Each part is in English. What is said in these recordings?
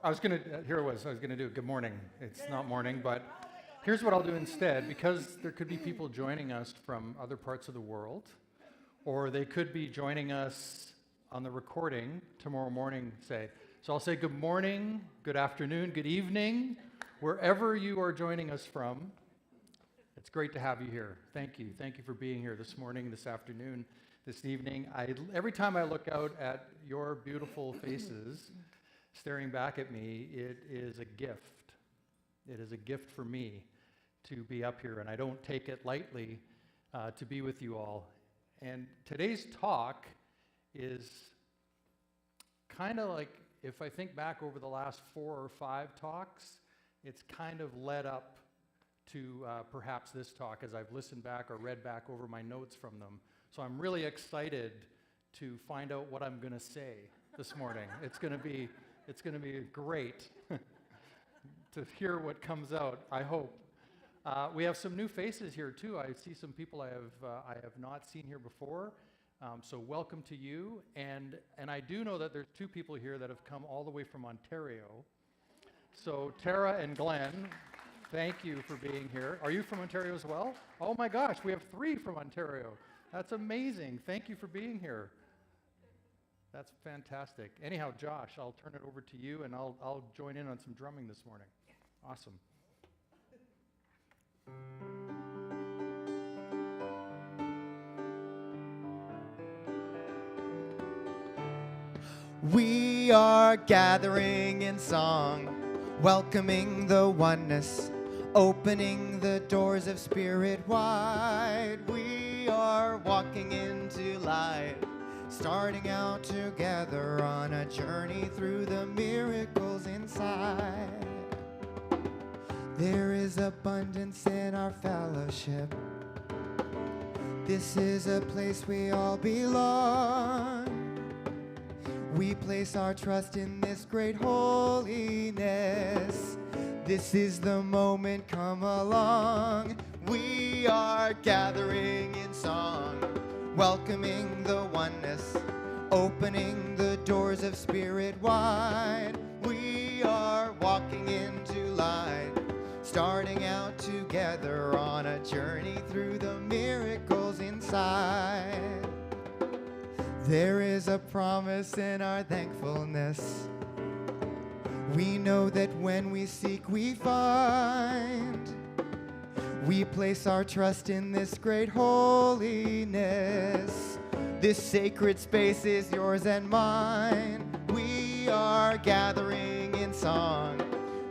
Here it was. I was gonna do good morning. It's not morning, but here's what I'll do instead, because there could be people joining us from other parts of the world, or they could be joining us on the recording tomorrow morning, say. So I'll say good morning, good afternoon, good evening, wherever you are joining us from. It's great to have you here. Thank you. Thank you for being here this morning, this afternoon, this evening. Every time I look out at your beautiful faces, staring back at me, it is a gift. It is a gift for me to be up here, and I don't take it lightly to be with you all. And today's talk is kind of like, if I think back over the last 4 or 5 talks, it's kind of led up to perhaps this talk as I've listened back or read back over my notes from them. So I'm really excited to find out what I'm going to say this morning. It's going to be great to hear what comes out, I hope. We have some new faces here too. I see some people I have not seen here before. So welcome to you. And I do know that there's 2 people here that have come all the way from Ontario. So Tara and Glenn, thank you for being here. Are you from Ontario as well? Oh my gosh, we have 3 from Ontario. That's amazing. Thank you for being here. That's fantastic. Anyhow, Josh, I'll turn it over to you, and I'll join in on some drumming this morning. Awesome. We are gathering in song, welcoming the oneness, opening the doors of spirit wide. We are walking into light, starting out together on a journey through the miracles inside. There is abundance in our fellowship. This is a place we all belong. We place our trust in this great holiness. This is the moment, come along. We are gathering in song, welcoming the oneness, opening the doors of spirit wide. We are walking into light, starting out together on a journey through the miracles inside. There is a promise in our thankfulness. We know that when we seek, we find. We place our trust in this great holiness. This sacred space is yours and mine. We are gathering in song,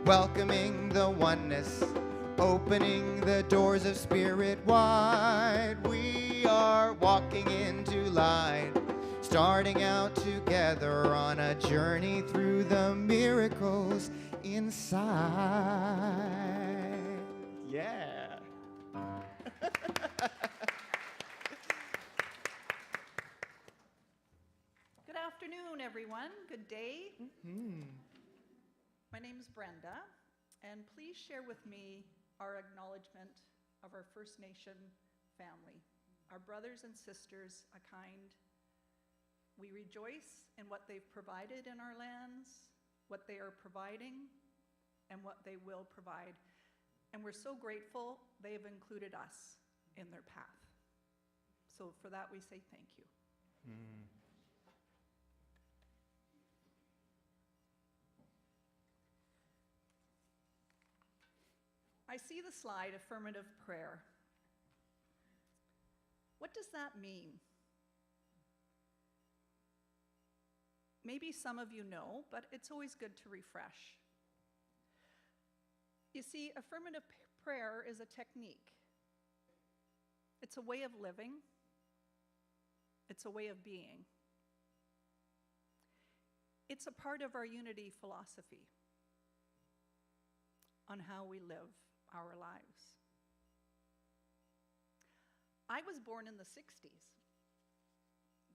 welcoming the oneness, opening the doors of spirit wide. We are walking into light, starting out together on a journey through the miracles inside. Yeah. Good afternoon, everyone. Good day. Mm-hmm. My name is Brenda, and please share with me our acknowledgement of our First Nation family, our brothers and sisters, a kind. We rejoice in what they've provided in our lands, what they are providing, and what they will provide. And we're so grateful they have included us in their path. So for that, we say thank you. Mm. I see the slide, affirmative prayer. What does that mean? Maybe some of you know, but it's always good to refresh. You see, affirmative prayer is a technique. It's a way of living. It's a way of being. It's a part of our unity philosophy on how we live our lives. I was born in the 60s.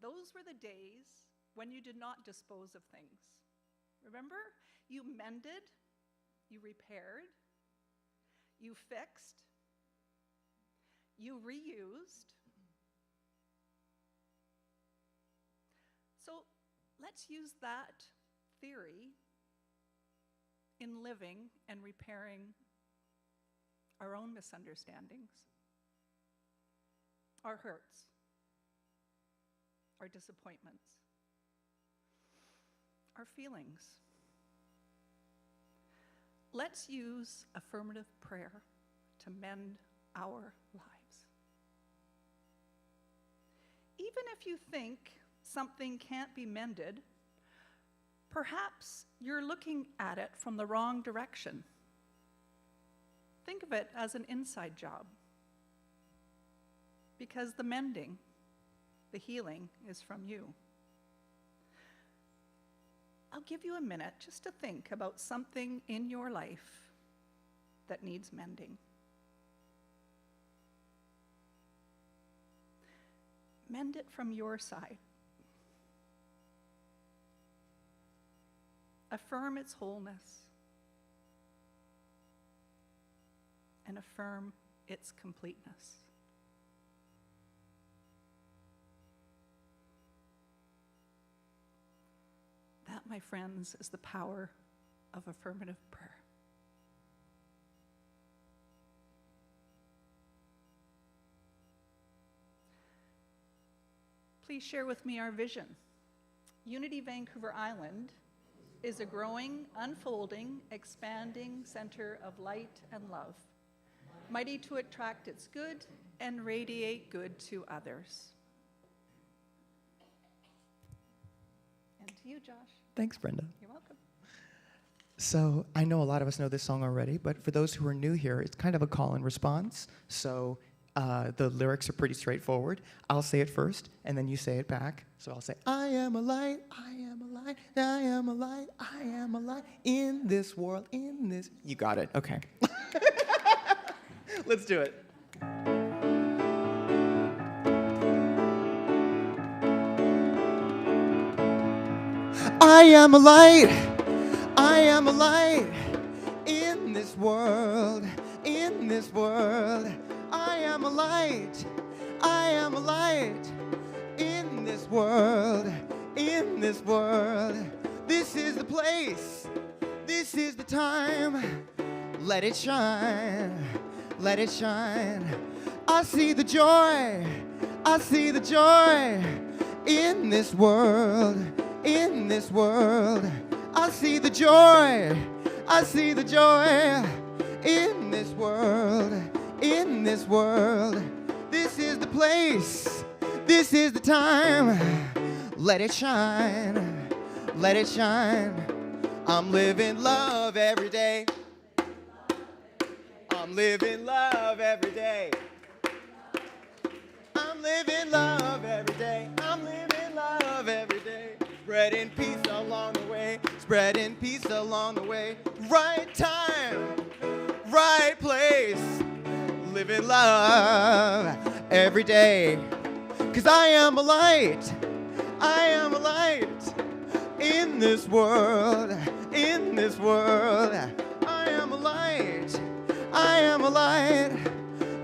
Those were the days when you did not dispose of things. Remember? You mended, you repaired, you fixed, you reused. So let's use that theory in living and repairing our own misunderstandings, our hurts, our disappointments, our feelings. Let's use affirmative prayer to mend our lives. Even if you think something can't be mended, perhaps you're looking at it from the wrong direction. Think of it as an inside job, because the mending, the healing, is from you. I'll give you a minute just to think about something in your life that needs mending. Mend it from your side. Affirm its wholeness and affirm its completeness. That, my friends, is the power of affirmative prayer. Please share with me our vision. Unity Vancouver Island is a growing, unfolding, expanding center of light and love, mighty to attract its good and radiate good to others. And to you, Josh. Thanks, Brenda. You're welcome. So I know a lot of us know this song already, but for those who are new here, it's kind of a call and response. So the lyrics are pretty straightforward. I'll say it first, and then you say it back. So I'll say, I am a light, I am a light, I am a light, I am a light in this world, in this. You got it. Okay. Let's do it. I am a light, I am a light in this world, in this world. I am a light, I am a light in this world, in this world. This is the place, this is the time. Let it shine, let it shine. I see the joy, I see the joy in this world, in this world. I see the joy, I see the joy in this world, in this world. This is the place, this is the time. Let it shine, let it shine. I'm living love every day. I'm living love every day. I'm living love every day. I'm living love every day. Spreading peace along the way. Spreading peace along the way. Right time, right place. Living love every day. 'Cause I am a light. I am a light in this world. In this world. I am a light. I am a light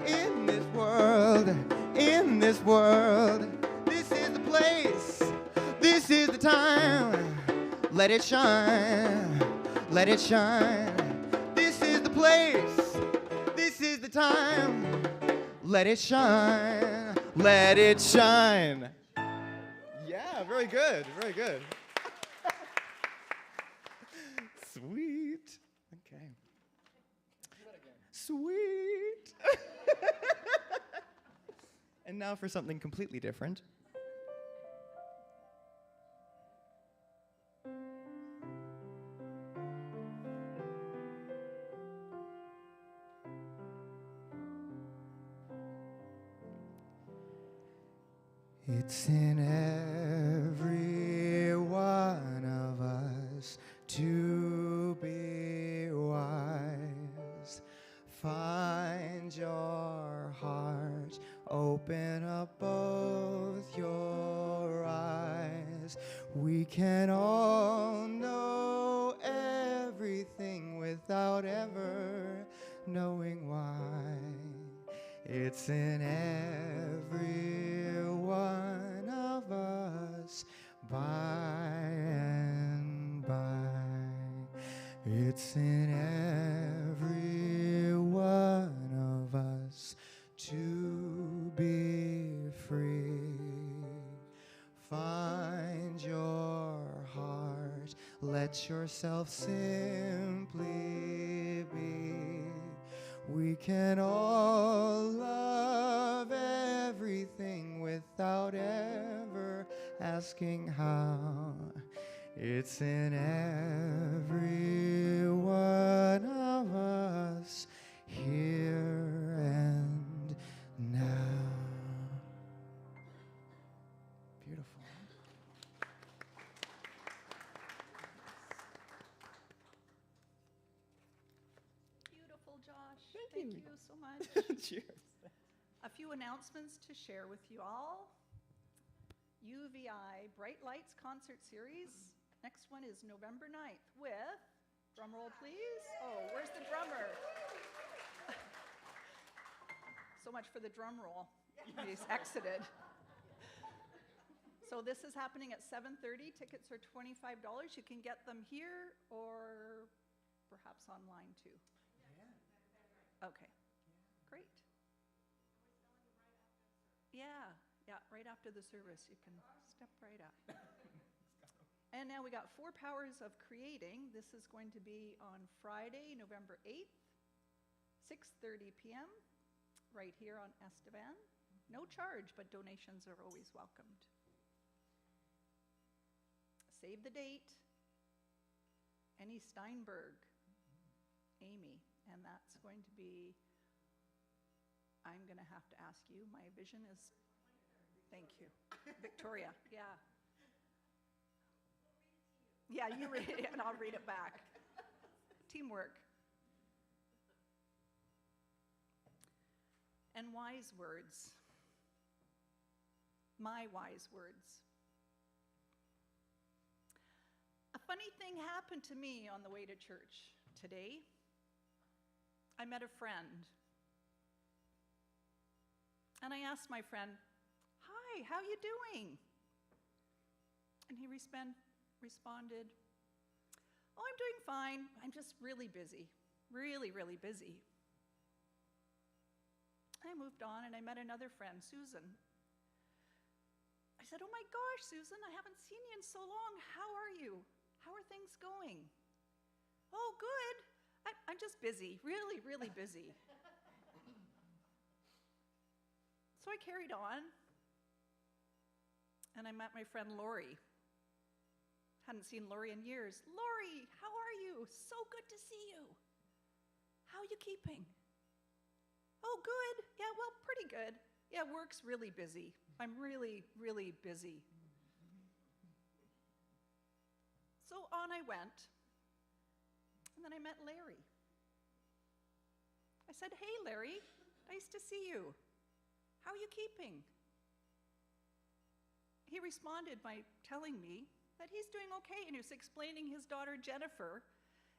in this world. In this world. This is the place. This is the time. Let it shine. Let it shine. This is the place. This is the time. Let it shine. Let it shine. Yeah, very good. Very good. Sweet. Okay. Sweet. And now for something completely different. It's in every one of us to be wise. Find your heart, open up both your eyes. We can all know everything without ever knowing why. It's in every one of us by and by. It's It's in every one of us to be free. Find your heart, let yourself simply be. We can all love everything without ever asking how. It's in every one of us, here and now. Beautiful. Beautiful, Josh. Thank Thank you. you so much. Cheers. A few announcements to share with you all. UVI Bright Lights Concert Series. Next one is November 9th with, drum roll please. Oh, where's the drummer? So much for the drum roll. He's exited. So this is happening at 7:30. Tickets are $25. You can get them here or perhaps online too. Okay, great. Yeah, right after the service, you can step right up. And now we got 4 Powers of Creating. This is going to be on Friday, November 8th, 6:30 p.m., right here on Estevan. No charge, but donations are always welcomed. Save the date. Annie Steinberg, Amy, and that's going to be, I'm going to have to ask you, my vision is, thank you, Victoria, yeah. Yeah, you read it and I'll read it back. Teamwork. And wise words. My wise words. A funny thing happened to me on the way to church today. I met a friend. And I asked my friend, "Hi, how you doing?" And he responded, "Oh, I'm doing fine. I'm just really busy. Really, really busy." I moved on and I met another friend, Susan. I said, "Oh my gosh, Susan, I haven't seen you in so long. How are you? How are things going?" "Oh, good. I'm just busy, really, really busy." So I carried on, and I met my friend Lori. Hadn't seen Lori in years. "Lori, how are you? So good to see you. How are you keeping?" "Oh, good. Yeah, well, pretty good. Yeah, work's really busy. I'm really, really busy." So on I went, and then I met Larry. I said, "Hey, Larry, nice to see you. How are you keeping?" He responded by telling me that he's doing okay, and he was explaining his daughter Jennifer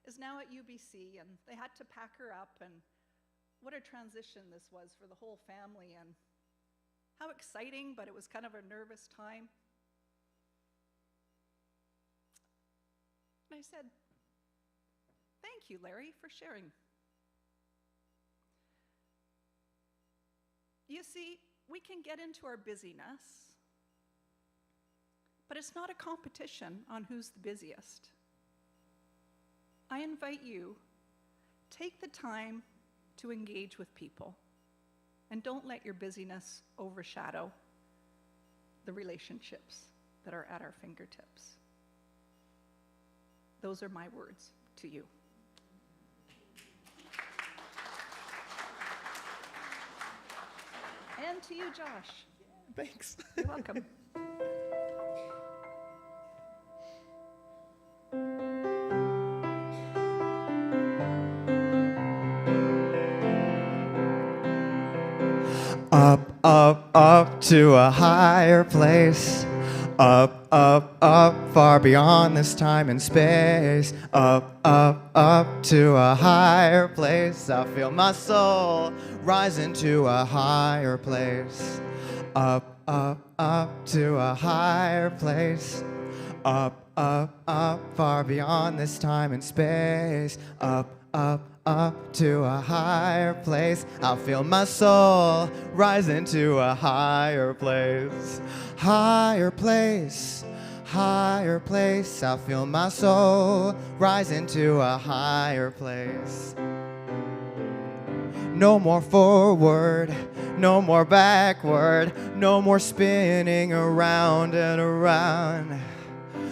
is now at UBC, and they had to pack her up, and what a transition this was for the whole family, and how exciting, but it was kind of a nervous time. And I said, "Thank you, Larry, for sharing." You see, we can get into our busyness, but it's not a competition on who's the busiest. I invite you, take the time to engage with people, and don't let your busyness overshadow the relationships that are at our fingertips. Those are my words to you. And to you, Josh. Thanks. You're welcome. Up, up, up to a higher place. Up, up, up, far beyond this time and space. Up, up, up to a higher place. I feel my soul rise into a higher place. Up, up, up to a higher place. Up, up, up, far beyond this time and space. Up, up, up to a higher place. I'll feel my soul rise into a higher place. Higher place, higher place. I'll feel my soul rise into a higher place. No more forward, no more backward, no more spinning around and around.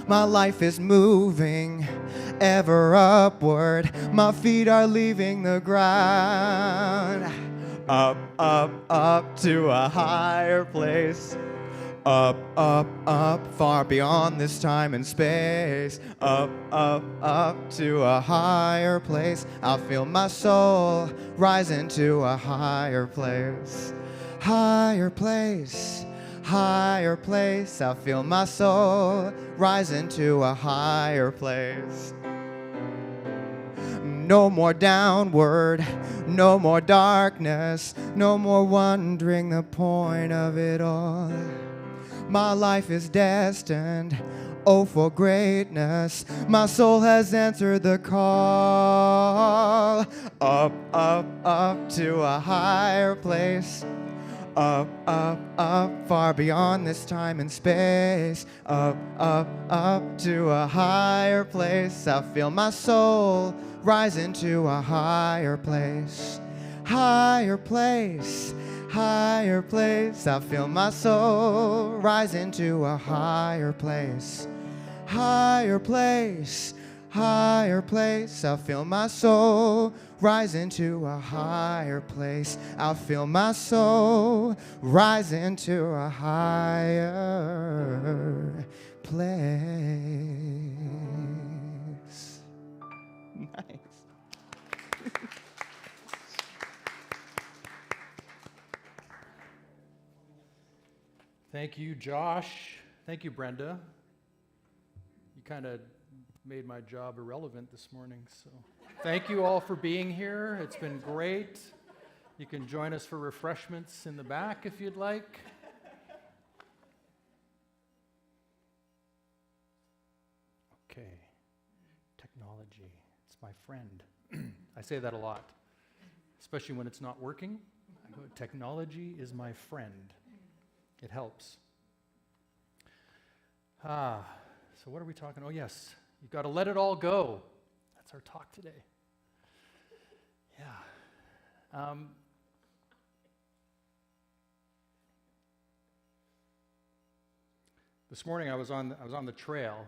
My life is moving ever upward. My feet are leaving the ground. Up, up, up to a higher place. Up, up, up, far beyond this time and space. Up, up, up to a higher place. I'll feel my soul rise into a higher place. Higher place, higher place. I'll feel my soul rise into a higher place. No more downward, no more darkness, no more wondering the point of it all. My life is destined, oh, for greatness. My soul has answered the call. Up, up, up to a higher place. Up, up, up, far beyond this time and space. Up, up, up to a higher place. I feel my soul rise into a higher place. Higher place, higher place. I feel my soul rise into a higher place. Higher place, higher place. I feel my soul rise into a higher place. I'll feel my soul rise into a higher place. Nice. Thank you, Josh. Thank you, Brenda. You kind of made my job irrelevant this morning, so thank you all for being here. It's been great. You can join us for refreshments in the back if you'd like. Okay, technology, it's my friend. I say that a lot, especially when it's not working. I go, technology is my friend. It helps. So what are we talking? Oh, yes. You've got to let it all go. That's our talk today. Yeah. This morning I was on the trail,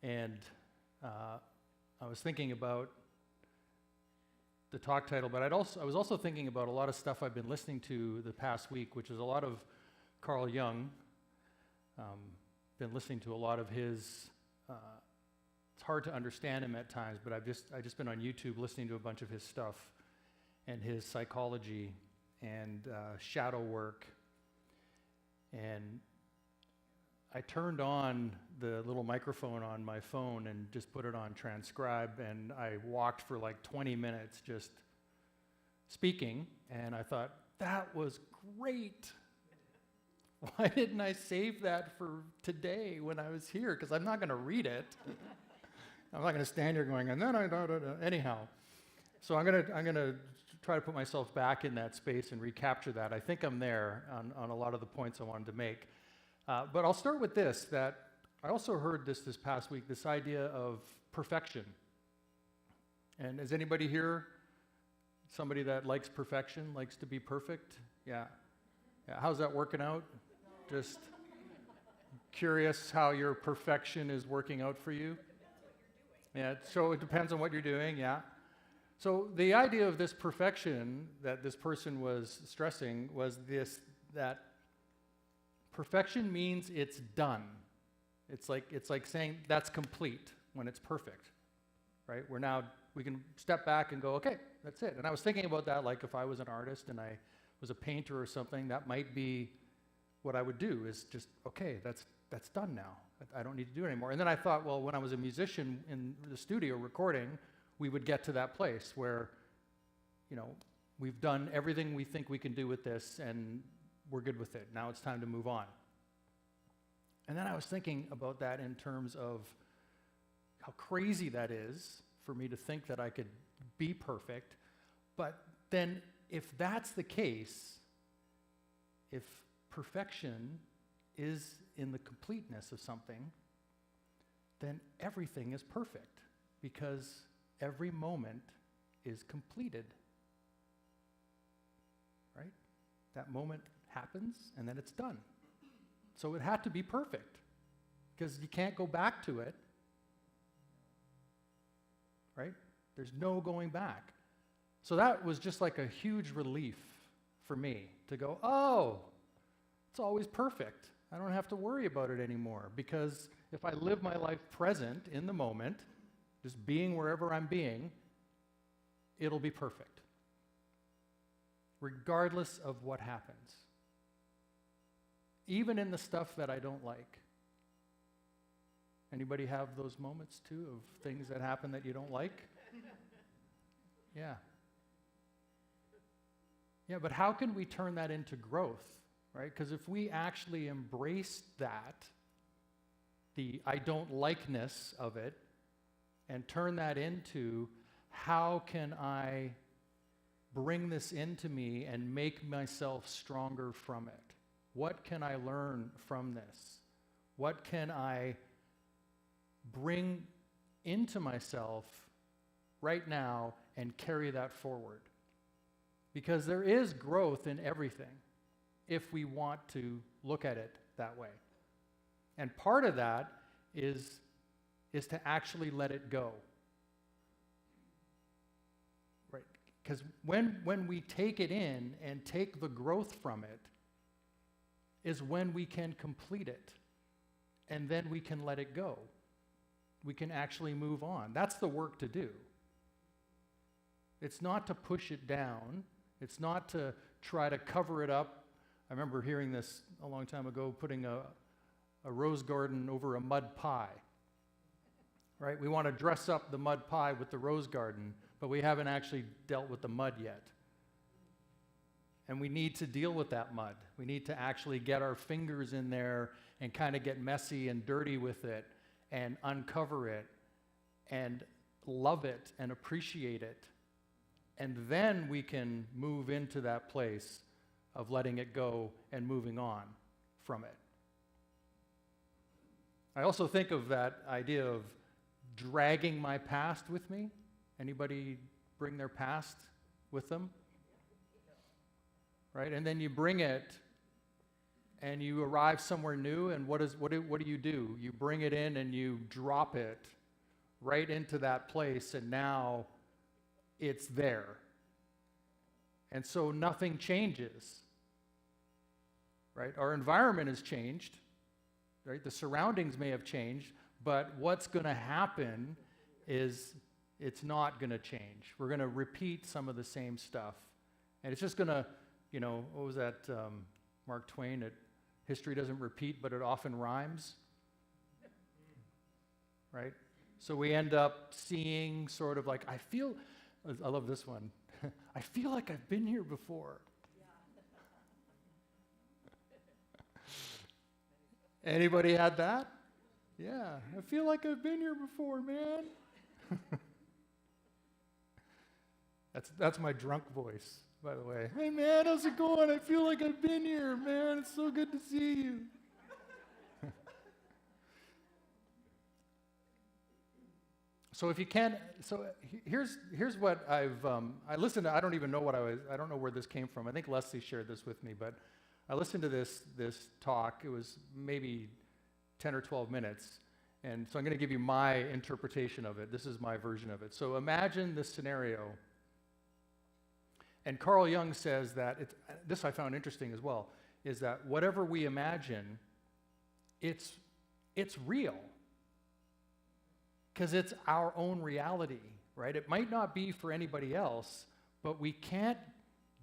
and I was thinking about the talk title, but I was also thinking about a lot of stuff I've been listening to the past week, which is a lot of Carl Jung. Been listening to a lot of his. It's hard to understand him at times, but I've just been on YouTube listening to a bunch of his stuff and his psychology and shadow work. And I turned on the little microphone on my phone and just put it on transcribe, and I walked for like 20 minutes just speaking, and I thought, that was great. Why didn't I save that for today when I was here? Because I'm not going to read it. I'm not going to stand here going, and then anyhow. So I'm going to try to put myself back in that space and recapture that. I think I'm there on a lot of the points I wanted to make. But I'll start with this, that I also heard this past week, this idea of perfection. And is anybody here somebody that likes perfection, likes to be perfect? Yeah. How's that working out? Just curious how your perfection is working out for you? Yeah, so it depends on what you're doing, yeah. So the idea of this perfection that this person was stressing was this, that perfection means it's done. It's like saying that's complete when it's perfect, right? We can step back and go, okay, that's it. And I was thinking about that, like if I was an artist and I was a painter or something, that might be what I would do, is just, okay, that's done now. I don't need to do it anymore. And then I thought, well, when I was a musician in the studio recording, we would get to that place where, we've done everything we think we can do with this and we're good with it. Now it's time to move on. And then I was thinking about that in terms of how crazy that is for me to think that I could be perfect. But then if that's the case, if perfection is in the completeness of something, then everything is perfect because every moment is completed. Right? That moment happens and then it's done. So it had to be perfect because you can't go back to it. Right? There's no going back. So that was just like a huge relief for me to go, oh, it's always perfect. I don't have to worry about it anymore because if I live my life present in the moment, just being wherever I'm being, it'll be perfect, regardless of what happens. Even in the stuff that I don't like. Anybody have those moments too of things that happen that you don't like? Yeah. Yeah, but how can we turn that into growth, right? Because if we actually embrace that, the I don't likeness of it, and turn that into how can I bring this into me and make myself stronger from it? What can I learn from this? What can I bring into myself right now and carry that forward? Because there is growth in everything if we want to look at it that way. And part of that is to actually let it go. Right? Because when we take it in and take the growth from it, is when we can complete it. And then we can let it go. We can actually move on. That's the work to do. It's not to push it down. It's not to try to cover it up. I remember hearing this a long time ago, putting a rose garden over a mud pie. Right? We want to dress up the mud pie with the rose garden, but we haven't actually dealt with the mud yet. And we need to deal with that mud. We need to actually get our fingers in there and kind of get messy and dirty with it and uncover it and love it and appreciate it. And then we can move into that place of letting it go and moving on from it. I also think of that idea of dragging my past with me. Anybody bring their past with them? Right? And then you bring it and you arrive somewhere new, and what do you do? You bring it in and you drop it right into that place, and now it's there. And so nothing changes. Right? Our environment has changed. Right? The surroundings may have changed, but what's going to happen is it's not going to change. We're going to repeat some of the same stuff. And it's just going to, what was that, Mark Twain, history doesn't repeat, but it often rhymes. Right? So we end up seeing sort of like, I love this one. I feel like I've been here before. Anybody had that? Yeah, I feel like I've been here before, man. That's my drunk voice, by the way. Hey, man, how's it going? I feel like I've been here, man. It's so good to see you. So if you can, here's what I listened to. I don't even know I don't know where this came from. I think Leslie shared this with me, but I listened to this talk. It was maybe 10 or 12 minutes. And so I'm going to give you my interpretation of it. This is my version of it. So imagine this scenario. And Carl Jung says that, this I found interesting as well, is that whatever we imagine, it's real. Because it's our own reality, right? It might not be for anybody else, but we can't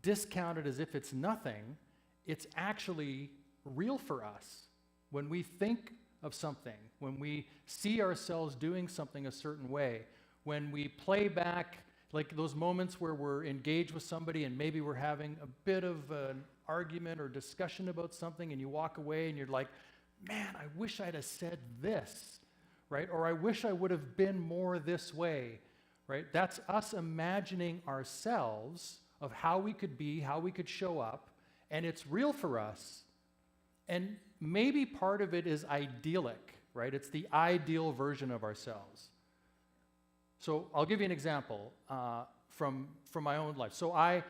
discount it as if it's nothing. It's actually real for us. When we think of something, when we see ourselves doing something a certain way, when we play back, like those moments where we're engaged with somebody and maybe we're having a bit of an argument or discussion about something and you walk away and you're like, man, I wish I'd have said this. right? Or I wish I would have been more this way, right? That's us imagining ourselves of how we could be, how we could show up, and it's real for us. And maybe part of it is idyllic, right? It's the ideal version of ourselves. So I'll give you an example from my own life. So I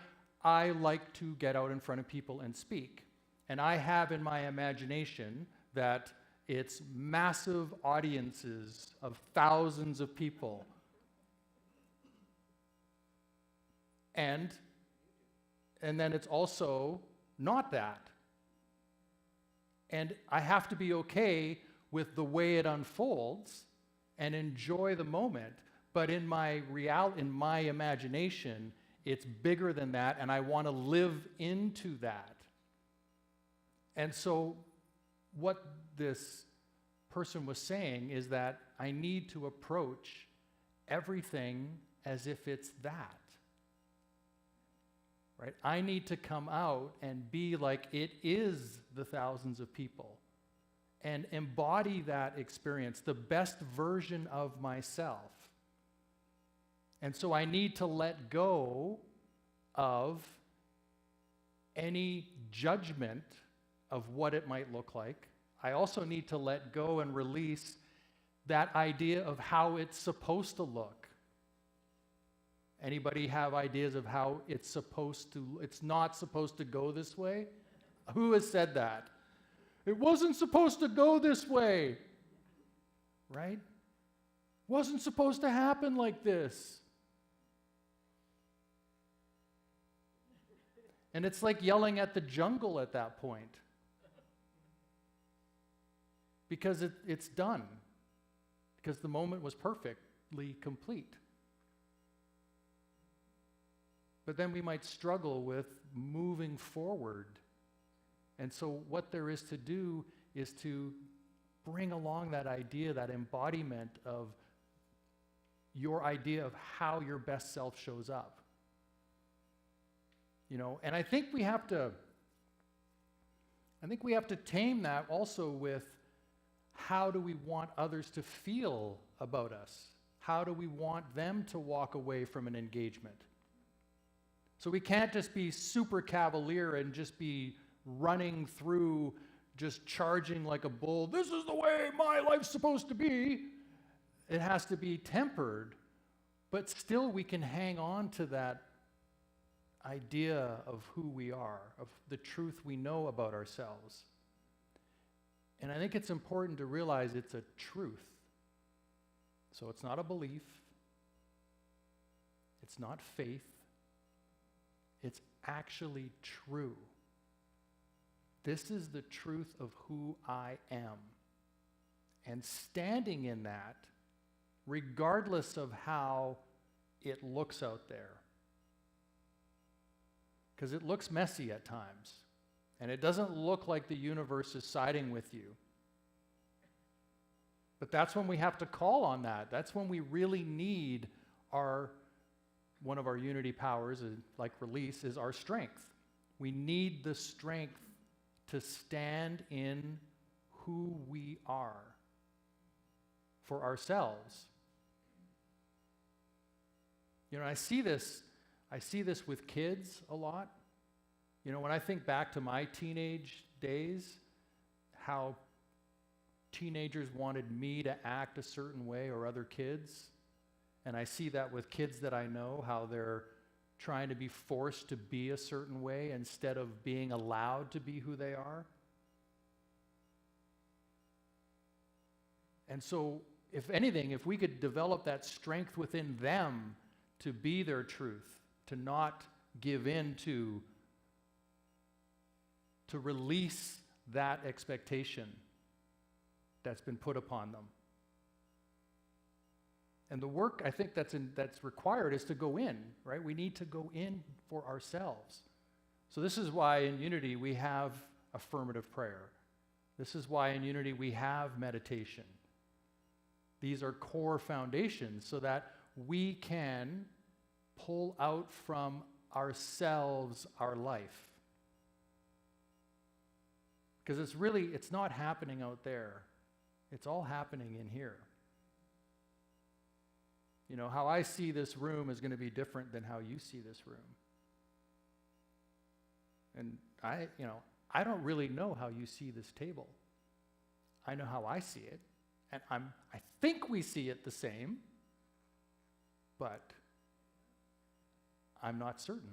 like to get out in front of people and speak. And I have in my imagination that it's massive audiences of thousands of people. And then it's also not that. And I have to be okay with the way it unfolds and enjoy the moment. But in my imagination, it's bigger than that, and I want to live into that. And so what this person was saying is that I need to approach everything as if it's that. Right? I need to come out and be like it is the thousands of people and embody that experience, the best version of myself. And so I need to let go of any judgment of what it might look like. I also need to let go and release that idea of how it's supposed to look. Anybody have ideas of how it's not supposed to go this way? Who has said that? It wasn't supposed to go this way, right? Wasn't supposed to happen like this. And it's like yelling at the jungle at that point. Because it's done. Because the moment was perfectly complete. But then we might struggle with moving forward. And so what there is to do is to bring along that idea, that embodiment of your idea of how your best self shows up. You know, and I think we have to tame that also with how do we want others to feel about us? How do we want them to walk away from an engagement? So we can't just be super cavalier and just be running through, just charging like a bull. This is the way my life's supposed to be. It has to be tempered, but still we can hang on to that idea of who we are, of the truth we know about ourselves. And I think it's important to realize it's a truth. So it's not a belief. It's not faith. It's actually true. This is the truth of who I am. And standing in that, regardless of how it looks out there. Because it looks messy at times. And it doesn't look like the universe is siding with you. But that's when we have to call on that. That's when we really need one of our unity powers, like release, is our strength. We need the strength to stand in who we are for ourselves. You know, I see this with kids a lot. You know, when I think back to my teenage days, how teenagers wanted me to act a certain way or other kids. And I see that with kids that I know, how they're trying to be forced to be a certain way instead of being allowed to be who they are. And so, if anything, if we could develop that strength within them to be their truth, to not give in to release that expectation that's been put upon them. And the work I think that's required is to go in, right? We need to go in for ourselves. So this is why in Unity we have affirmative prayer. This is why in Unity we have meditation. These are core foundations so that we can pull out from ourselves our life. Because it's not happening out there. It's all happening in here. You know, how I see this room is going to be different than how you see this room. And I don't really know how you see this table. I know how I see it, and I think we see it the same, but I'm not certain.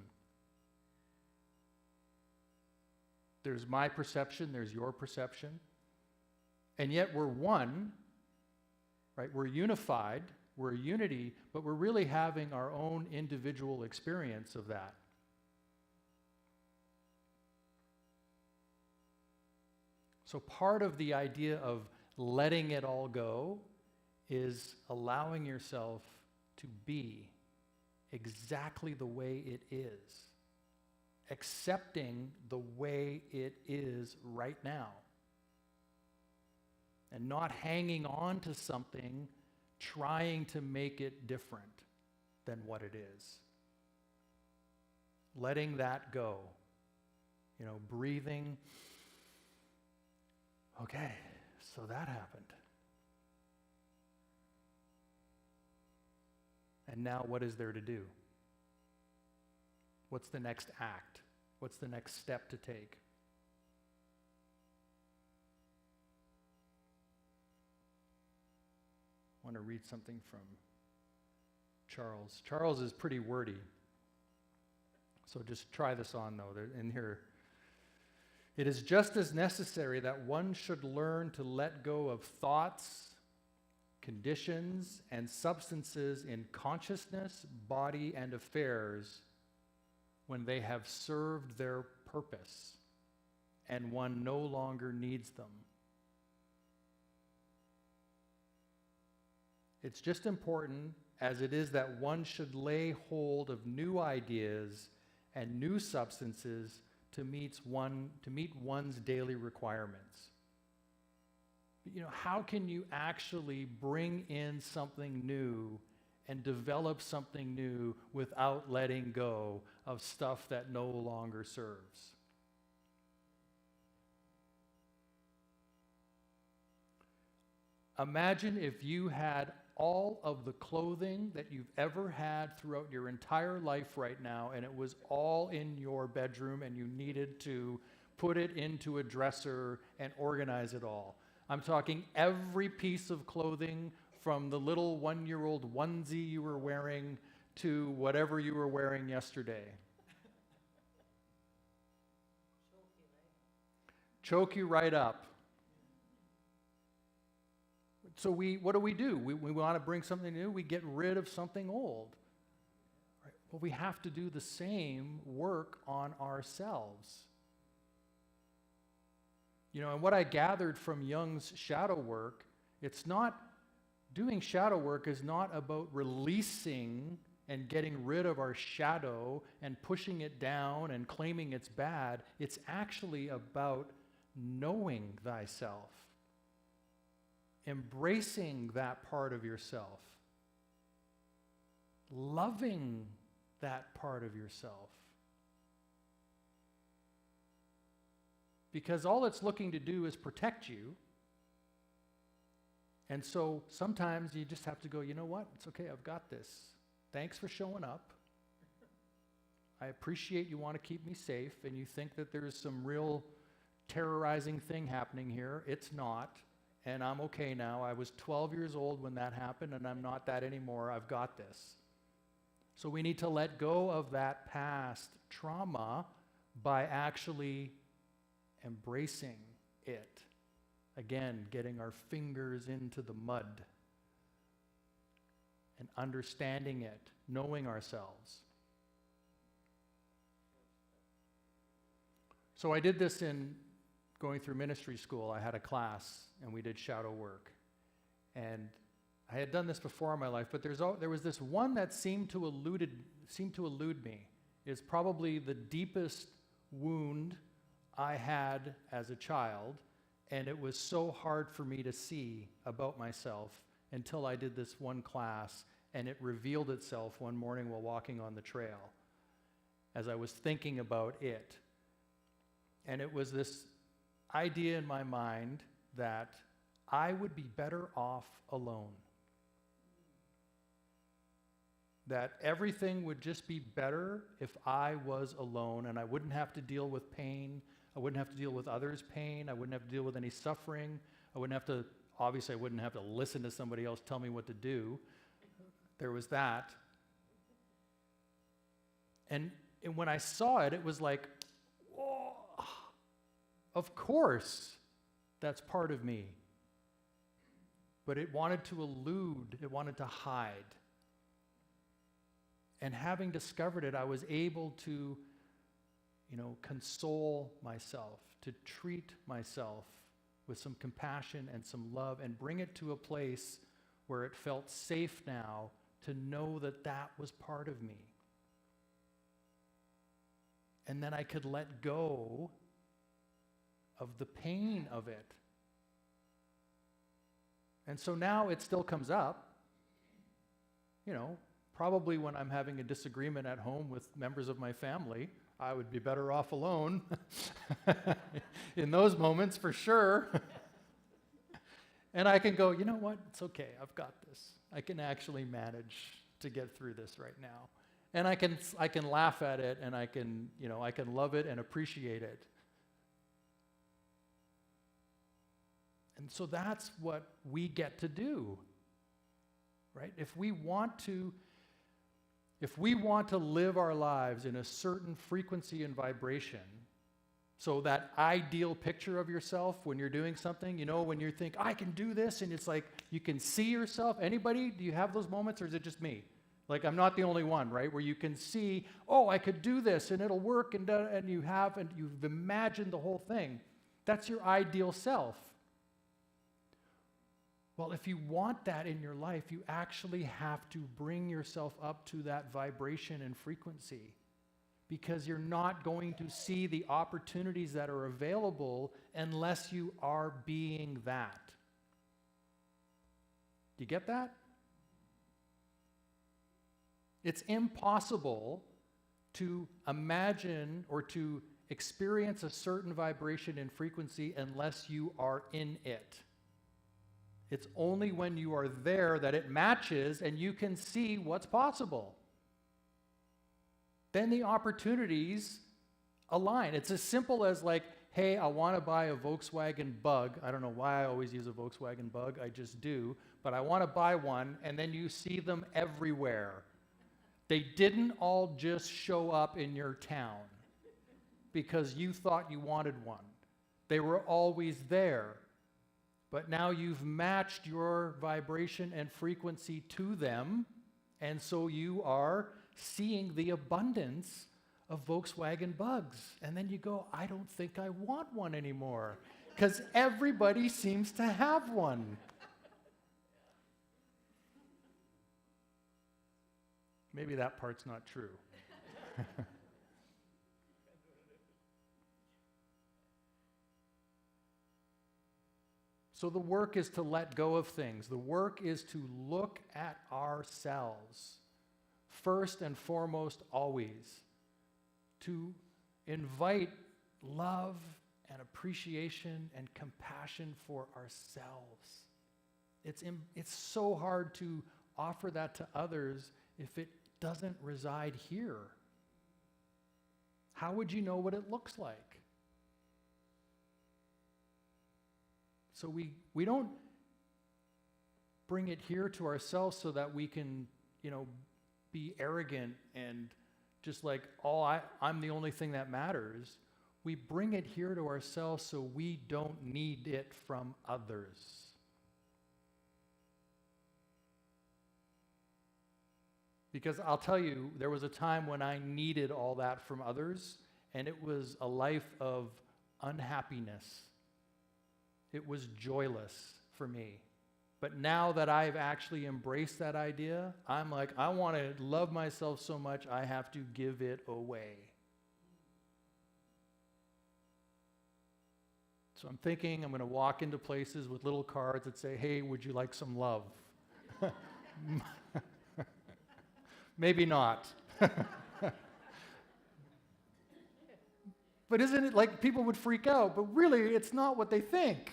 There's my perception, there's your perception, and yet we're one, right? We're unified, we're a unity, but we're really having our own individual experience of that. So part of the idea of letting it all go is allowing yourself to be exactly the way it is, accepting the way it is right now, and not hanging on to something, trying to make it different than what it is. Letting that go, breathing. Okay, so that happened. And now what is there to do? What's the next act? What's the next step to take? I want to read something from Charles. Charles is pretty wordy. So just try this on, though. In here, it is just as necessary that one should learn to let go of thoughts, conditions, and substances in consciousness, body, and affairs when they have served their purpose and one no longer needs them. It's just important as it is that one should lay hold of new ideas and new substances to meet one's daily requirements. How can you actually bring in something new and develop something new without letting go of stuff that no longer serves? Imagine if you had all of the clothing that you've ever had throughout your entire life right now, and it was all in your bedroom, and you needed to put it into a dresser and organize it all. I'm talking every piece of clothing, from the little 1-year-old onesie you were wearing to whatever you were wearing yesterday. Choke you right up. So what do? We want to bring something new. We get rid of something old. Right? Well, we have to do the same work on ourselves. And what I gathered from Jung's shadow work, doing shadow work is not about releasing and getting rid of our shadow and pushing it down and claiming it's bad. It's actually about knowing thyself. Embracing that part of yourself, loving that part of yourself. Because all it's looking to do is protect you. And so sometimes you just have to go, you know what? It's okay, I've got this. Thanks for showing up. I appreciate you want to keep me safe, and you think that there's some real terrorizing thing happening here. It's not. And I'm okay now. I was 12 years old when that happened, and I'm not that anymore. I've got this. So we need to let go of that past trauma by actually embracing it. Again, getting our fingers into the mud and understanding it, knowing ourselves. So I did this in going through ministry school. I had a class and we did shadow work. And I had done this before in my life, but there was this one that seemed to elude me. It's probably the deepest wound I had as a child, and it was so hard for me to see about myself until I did this one class, and it revealed itself one morning while walking on the trail as I was thinking about it. And it was this idea in my mind that I would be better off alone. that everything would just be better if I was alone and I wouldn't have to deal with pain. I wouldn't have to deal with others' pain. I wouldn't have to deal with any suffering. Obviously, I wouldn't have to listen to somebody else tell me what to do. There was that. And when I saw it, it was like, oh, of course, that's part of me. But it wanted to elude, it wanted to hide. And having discovered it, I was able to, console myself, to treat myself with some compassion and some love and bring it to a place where it felt safe now to know that that was part of me. And then I could let go of the pain of it. And so now it still comes up, probably when I'm having a disagreement at home with members of my family. I would be better off alone in those moments for sure. And I can go, you know what, it's okay, I've got this. I can actually manage to get through this right now. And I can laugh at it, and I can love it and appreciate it. And so that's what we get to do, right? If we want to live our lives in a certain frequency and vibration, so that ideal picture of yourself when you're doing something, when you think, I can do this, and it's like you can see yourself. Anybody, do you have those moments, or is it just me? Like, I'm not the only one, right? Where you can see, oh, I could do this, and it'll work, and you've imagined the whole thing. That's your ideal self. Well, if you want that in your life, you actually have to bring yourself up to that vibration and frequency, because you're not going to see the opportunities that are available unless you are being that. Do you get that? It's impossible to imagine or to experience a certain vibration and frequency unless you are in it. It's only when you are there that it matches and you can see what's possible. Then the opportunities align. It's as simple as like, hey, I want to buy a Volkswagen Bug. I don't know why I always use a Volkswagen Bug. I just do. But I want to buy one, and then you see them everywhere. They didn't all just show up in your town because you thought you wanted one. They were always there. But now you've matched your vibration and frequency to them, and so you are seeing the abundance of Volkswagen Bugs. And then you go, I don't think I want one anymore, because everybody seems to have one. Maybe that part's not true. So the work is to let go of things. The work is to look at ourselves, first and foremost, always. To invite love and appreciation and compassion for ourselves. It's so hard to offer that to others if it doesn't reside here. How would you know what it looks like? So we don't bring it here to ourselves so that we can, be arrogant and just like, I'm the only thing that matters. We bring it here to ourselves so we don't need it from others. Because I'll tell you, there was a time when I needed all that from others, and it was a life of unhappiness. It was joyless for me. But now that I've actually embraced that idea, I'm like, I want to love myself so much, I have to give it away. So I'm thinking I'm going to walk into places with little cards that say, hey, would you like some love? Maybe not. But isn't it like people would freak out? But really, it's not what they think.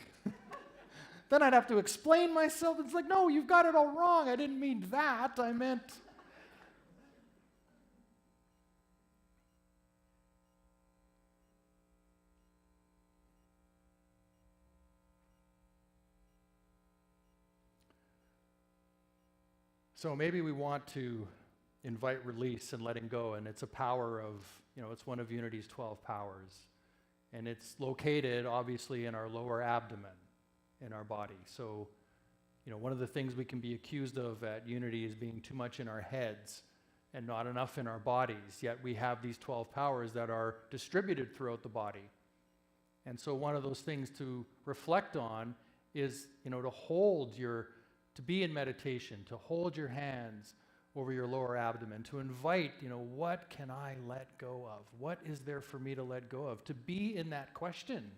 Then I'd have to explain myself. It's like, no, you've got it all wrong. I didn't mean that. I meant So maybe we want to invite release and letting go, and it's a power of, it's one of Unity's 12 powers. And it's located, obviously, in our lower abdomen, in our body. So, one of the things we can be accused of at Unity is being too much in our heads and not enough in our bodies. Yet we have these 12 powers that are distributed throughout the body. And so one of those things to reflect on is, to be in meditation, to hold your hands over your lower abdomen, to invite, what can I let go of? What is there for me to let go of? To be in that question.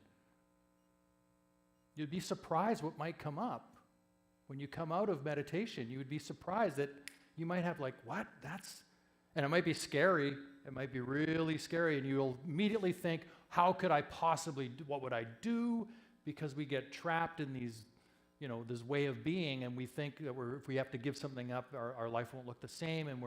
You'd be surprised what might come up. When you come out of meditation, you would be surprised that you might have what? And it might be scary. It might be really scary, and you'll immediately think, how could I possibly, what would I do? Because we get trapped in these this way of being, and we think that if we have to give something up, our life won't look the same, and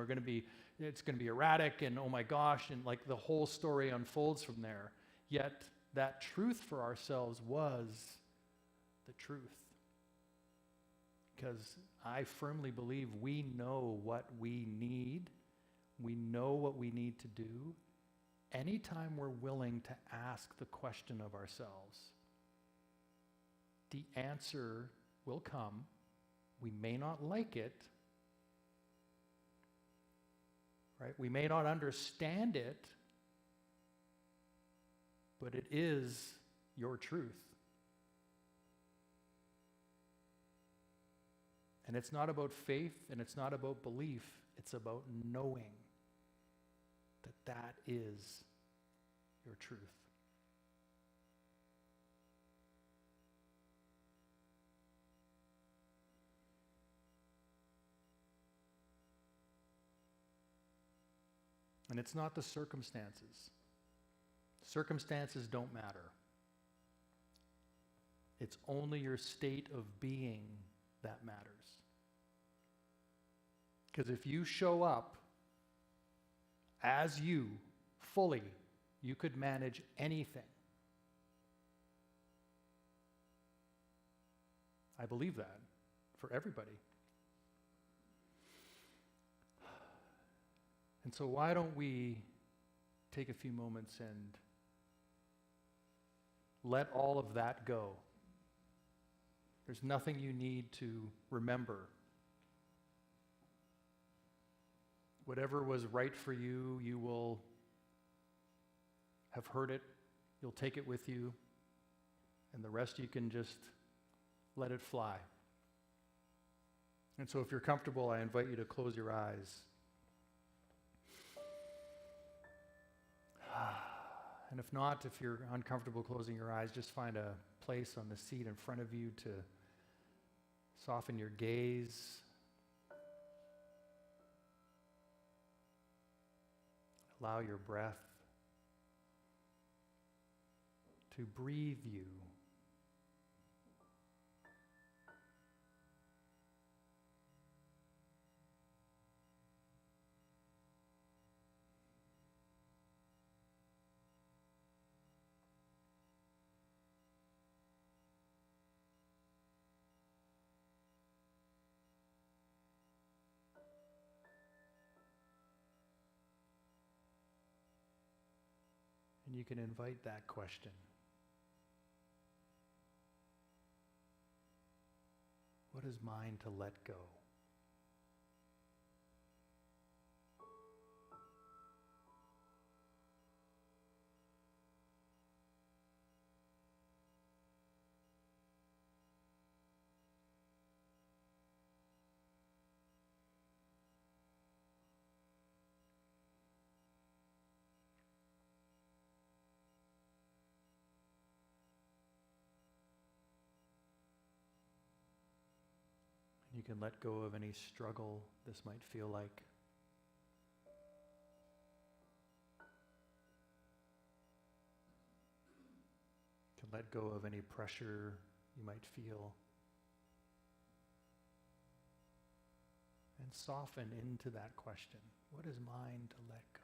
it's going to be erratic, and oh my gosh, and the whole story unfolds from there. Yet that truth for ourselves was the truth. Because I firmly believe we know what we need. We know what we need to do. Anytime we're willing to ask the question of ourselves, the answer will come. We may not like it, right? We may not understand it, but it is your truth. And it's not about faith, and it's not about belief. It's about knowing that that is your truth. And it's not the circumstances. Circumstances don't matter. It's only your state of being that matters. Because if you show up as you fully, you could manage anything. I believe that for everybody. And so why don't we take a few moments and let all of that go? There's nothing you need to remember. Whatever was right for you, you will have heard it. You'll take it with you. And the rest you can just let it fly. And so if you're comfortable, I invite you to close your eyes. And if not, if you're uncomfortable closing your eyes, just find a place on the seat in front of you to soften your gaze. Allow your breath to breathe you. And you can invite that question. What is mine to let go? You can let go of any struggle this might feel like. You can let go of any pressure you might feel. And soften into that question. What is mine to let go?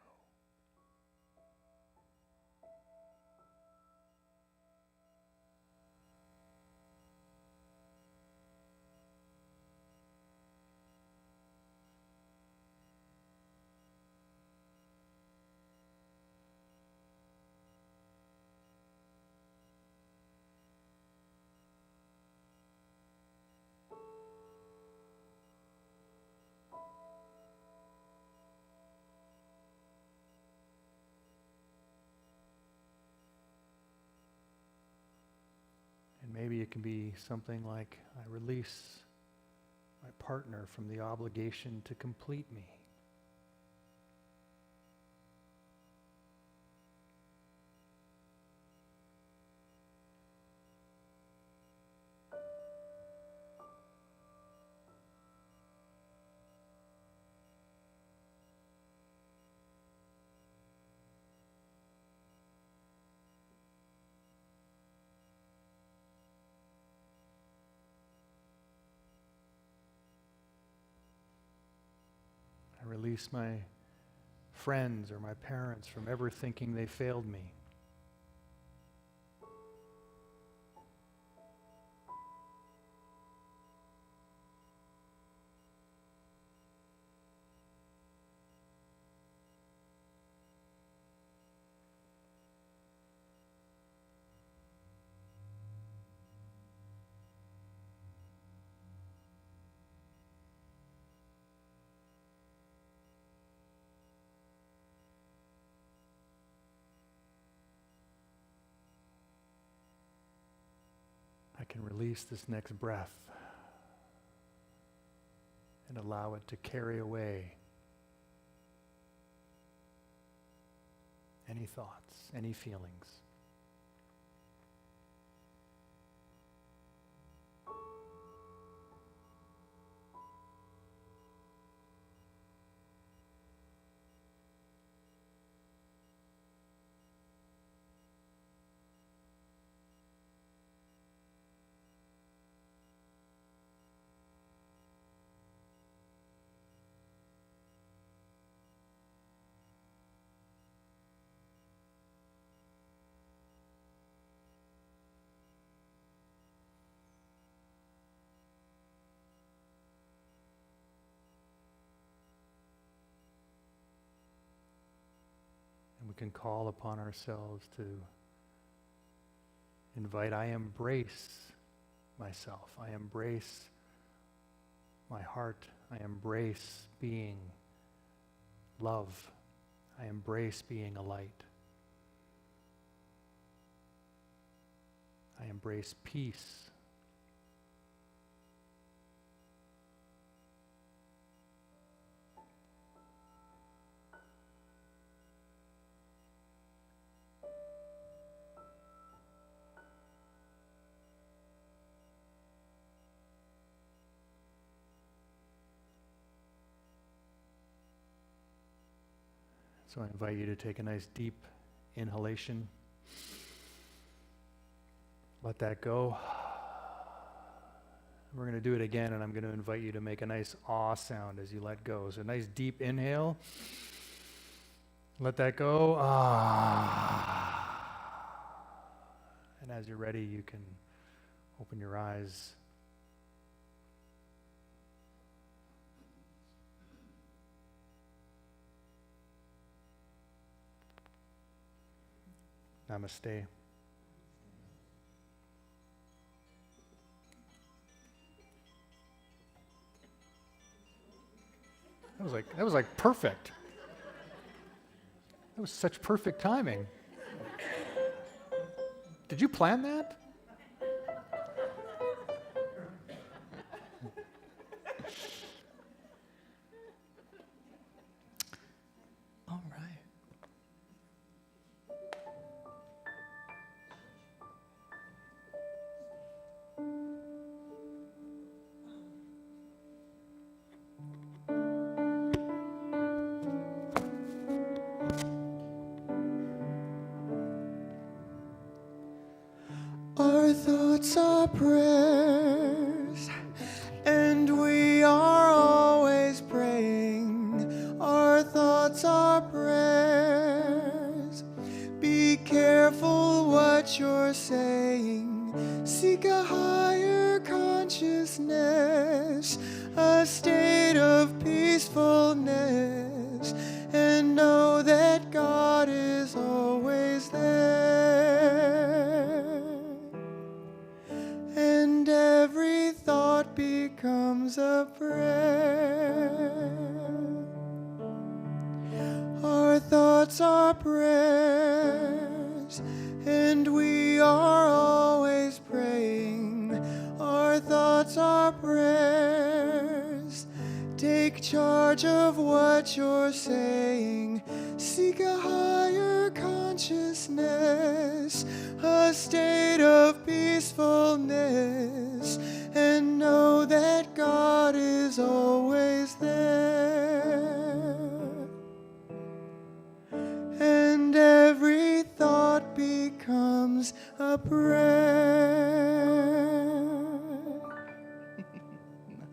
can be something like, I release my partner from the obligation to complete me. I release my friends or my parents from ever thinking they failed me. I can release this next breath and allow it to carry away any thoughts, any feelings. And we can call upon ourselves to invite, I embrace myself. I embrace my heart. I embrace being love. I embrace being a light. I embrace peace. So I invite you to take a nice deep inhalation. Let that go. We're going to do it again, and I'm going to invite you to make a nice ah sound as you let go. So a nice deep inhale. Let that go. Ah. And as you're ready, you can open your eyes. Namaste. That was like perfect. That was such perfect timing. Did you plan that? All right. Our thoughts are prayers, and we are always praying. Our thoughts are prayers. Be careful what you're saying. Seek a higher consciousness, a state of peacefulness, and know that God is always there. And every thought becomes a prayer. Our thoughts are prayers, and we are always praying. thoughts, our prayers. Take charge of what you're saying. Seek a higher consciousness, a state of peacefulness, and know that God is always there. And every thought becomes a prayer.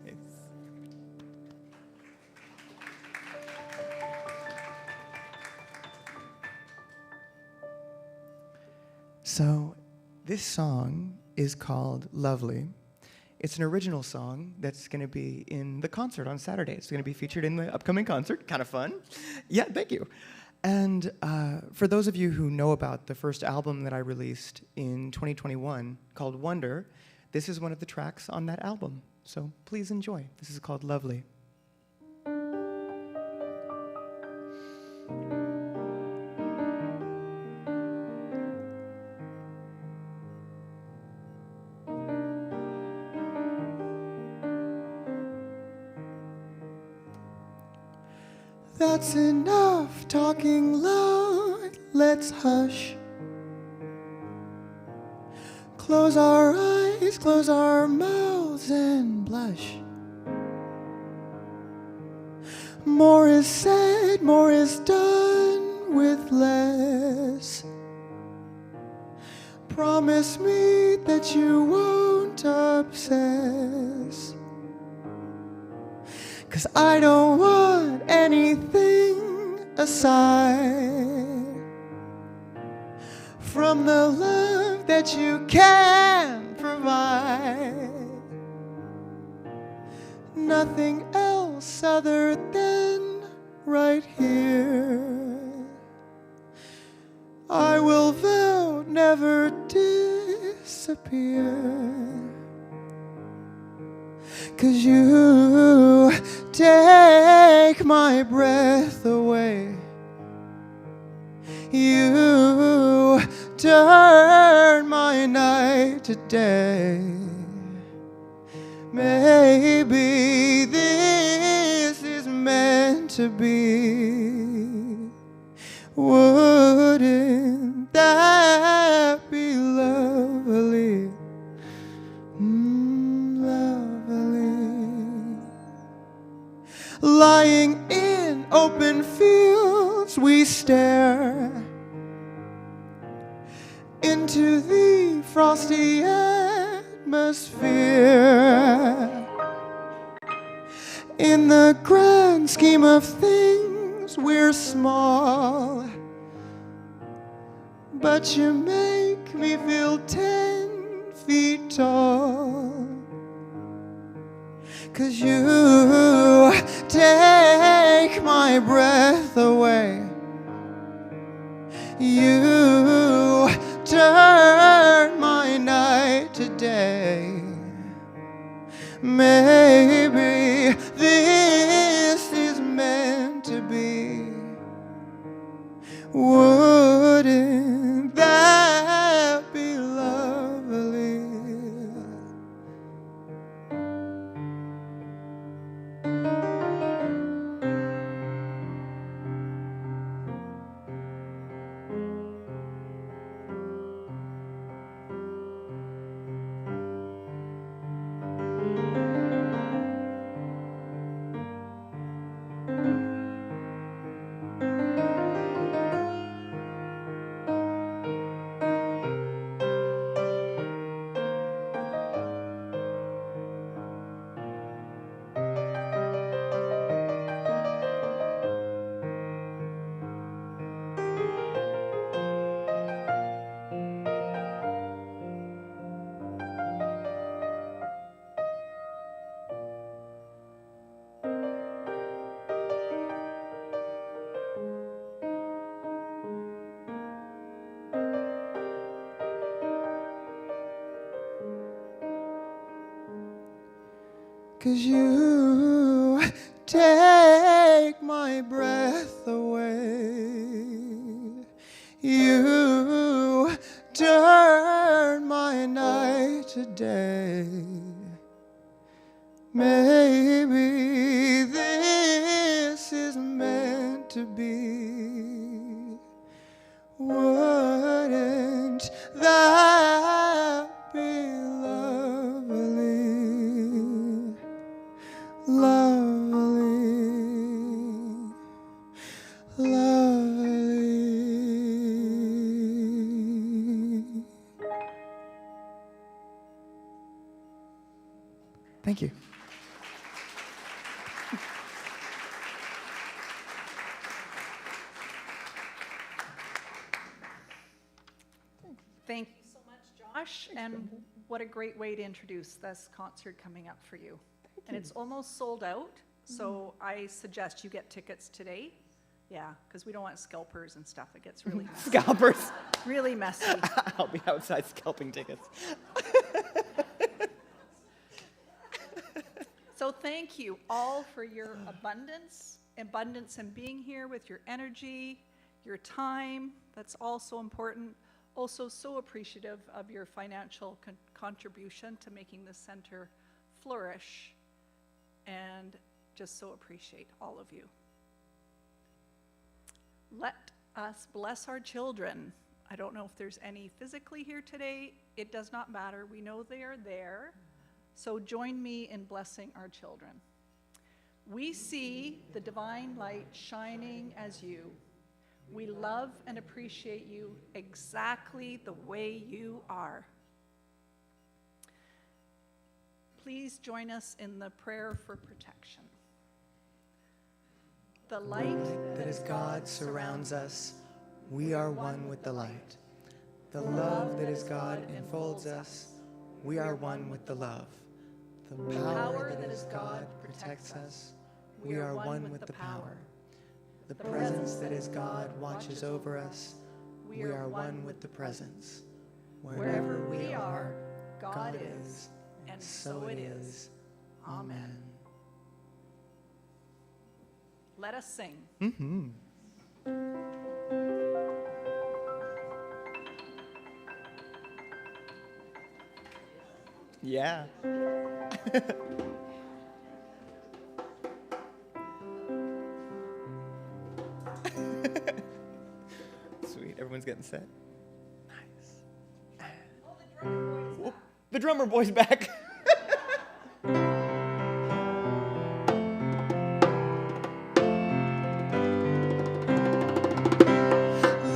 Nice. So, this song is called Lovely. It's an original song that's going to be in the concert on Saturday. It's going to be featured in the upcoming concert. Kind of fun. Yeah, thank you. And for those of you who know about the first album that I released in 2021 called Wonder, this is one of the tracks on that album. So please enjoy. This is called Lovely. That's enough talking loud, let's hush. Close our eyes, close our mouths and blush. More is said, more is done with less. Promise me that you won't obsess. 'Cause I don't want anything aside from the love that you can provide. Nothing else other than right here. I will vow never disappear. 'Cause you take my breath away. You turn my night to day. Maybe this is meant to be. Wouldn't that be lovely? Lying in open fields, we stare into the frosty atmosphere. In the grand scheme of things, we're small, but you make me feel 10 feet tall. 'Cause you take my breath away. You turn my night to day. Maybe this is meant to be. Wouldn't that be lovely? Cause you take my breath away. You turn my night to day. to be. Wouldn't that be lovely? Lovely, lovely. Thank you. Thank you so much, Josh, and what a great way to introduce this concert coming up for you. And it's almost sold out, so I suggest you get tickets today. Yeah, because we don't want scalpers and stuff. It gets really messy. Scalpers. Really messy. I'll be outside scalping tickets. So thank you all for your abundance in being here with your energy, your time. That's also important. Also so appreciative of your financial contribution to making this center flourish, and just so appreciate all of you. Let us bless our children. I don't know if there's any physically here today. It does not matter. We know they are there. So join me in blessing our children. We see the divine light shining as you. We love and appreciate you exactly the way you are. Please join us in the prayer for protection. The light That is God surrounds us. We are one with the light. The love that is God enfolds us. We are one with the love. The power that is God protects us. We are one with the power. The presence that is God watches over us. We are one with the presence. Wherever we are, God is, and so it is. Amen. Let us sing. Mm-hmm. Yeah. Sweet. Everyone's getting set. Nice. Whoop. The drummer boy's back.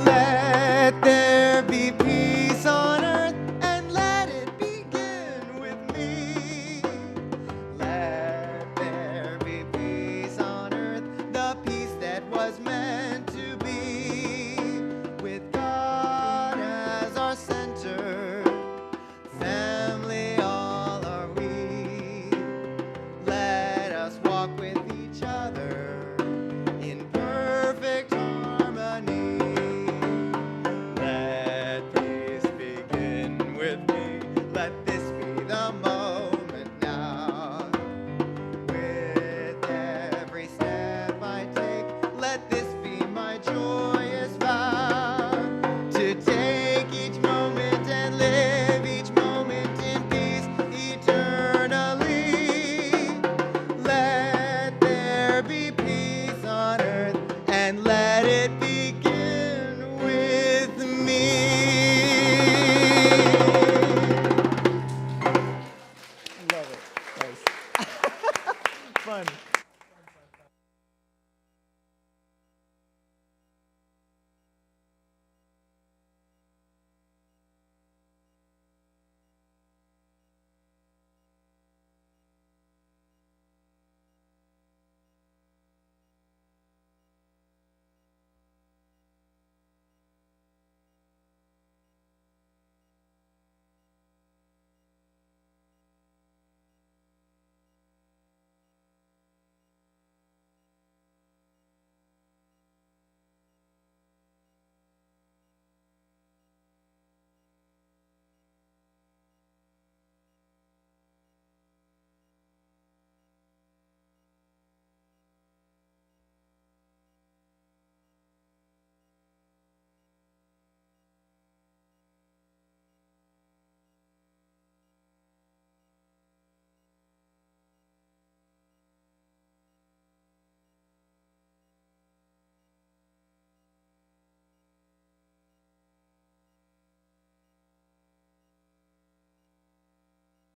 Let there be peace on earth, and let it begin with me. Let there be peace on earth, the peace that was meant